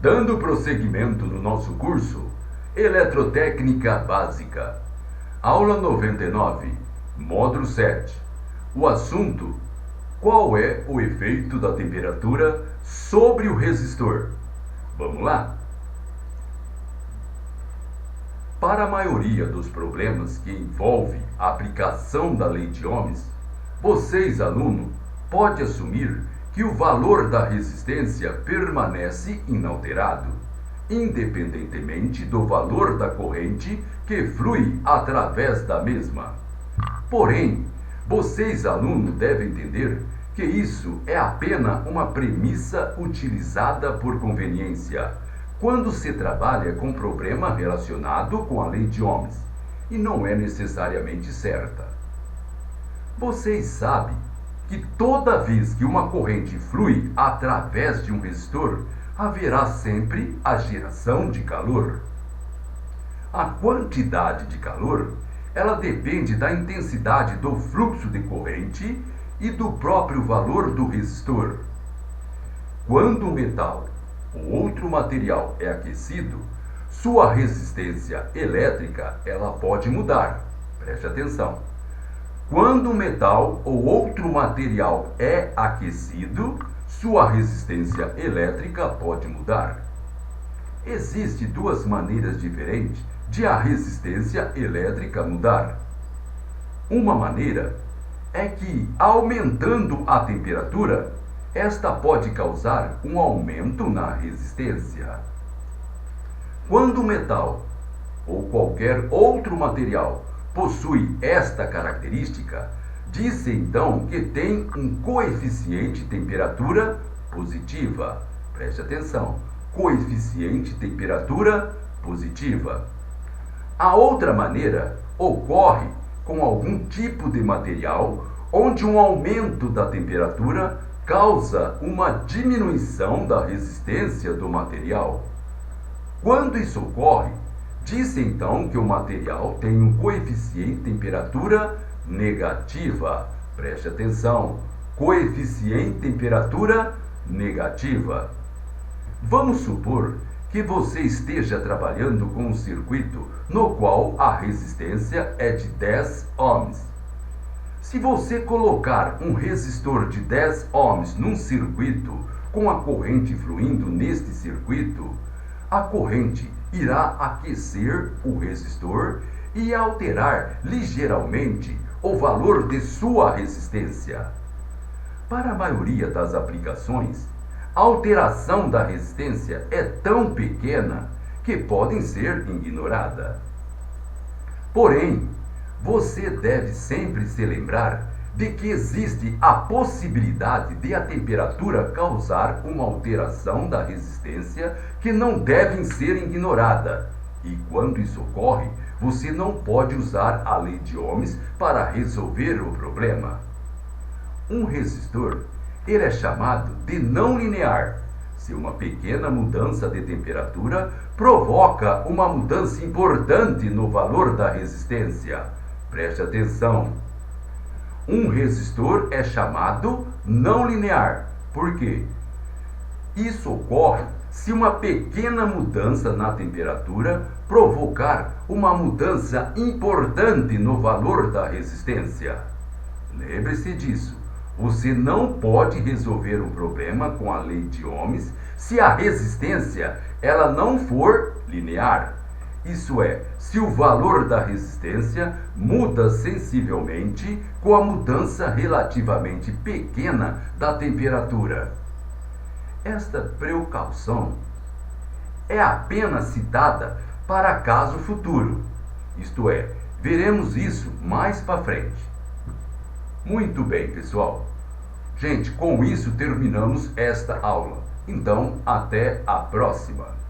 Dando prosseguimento no nosso curso Eletrotécnica Básica, aula 99, módulo 7. O assunto: qual é o efeito da temperatura sobre o resistor? Vamos lá? Para a maioria dos problemas que envolve a aplicação da lei de Ohms, vocês, aluno, pode assumir que o valor da resistência permanece inalterado, independentemente do valor da corrente que flui através da mesma. Porém, vocês, aluno, devem entender que isso é apenas uma premissa utilizada por conveniência, quando se trabalha com problema relacionado com a lei de Ohms, e não é necessariamente certa. Vocês sabem que toda vez que uma corrente flui através de um resistor, haverá sempre a geração de calor. A quantidade de calor, ela depende da intensidade do fluxo de corrente e do próprio valor do resistor. Quando o metal ou outro material é aquecido, sua resistência elétrica ela pode mudar. Preste atenção. Quando o metal ou outro material é aquecido, sua resistência elétrica pode mudar. Existem duas maneiras diferentes de a resistência elétrica mudar. Uma maneira é que, aumentando a temperatura, esta pode causar um aumento na resistência. Quando o metal ou qualquer outro material possui esta característica, diz-se então que tem um coeficiente temperatura positiva. Preste atenção, coeficiente temperatura positiva. A outra maneira ocorre com algum tipo de material onde um aumento da temperatura causa uma diminuição da resistência do material. Quando isso ocorre, diz-se então que o material tem um coeficiente temperatura negativa. Preste atenção, coeficiente temperatura negativa. Vamos supor que você esteja trabalhando com um circuito no qual a resistência é de 10 ohms. Se você colocar um resistor de 10 ohms num circuito com a corrente fluindo neste circuito, a corrente irá aquecer o resistor e alterar ligeiramente o valor de sua resistência. Para a maioria das aplicações, a alteração da resistência é tão pequena que podem ser ignorada. Porém, você deve sempre se lembrar de que existe a possibilidade de a temperatura causar uma alteração da resistência que não deve ser ignorada. E quando isso ocorre, você não pode usar a lei de Ohms para resolver o problema. Um resistor, ele é chamado de não linear, se uma pequena mudança de temperatura provoca uma mudança importante no valor da resistência. Preste atenção. Um resistor é chamado não linear. Por quê? Isso ocorre se uma pequena mudança na temperatura provocar uma mudança importante no valor da resistência. Lembre-se disso. Você não pode resolver um problema com a lei de Ohms se a resistência ela não for linear. Isso é, se o valor da resistência muda sensivelmente com a mudança relativamente pequena da temperatura. Esta precaução é apenas citada para caso futuro. Isto é, veremos isso mais para frente. Muito bem, pessoal. Gente, com isso terminamos esta aula. Então, até a próxima.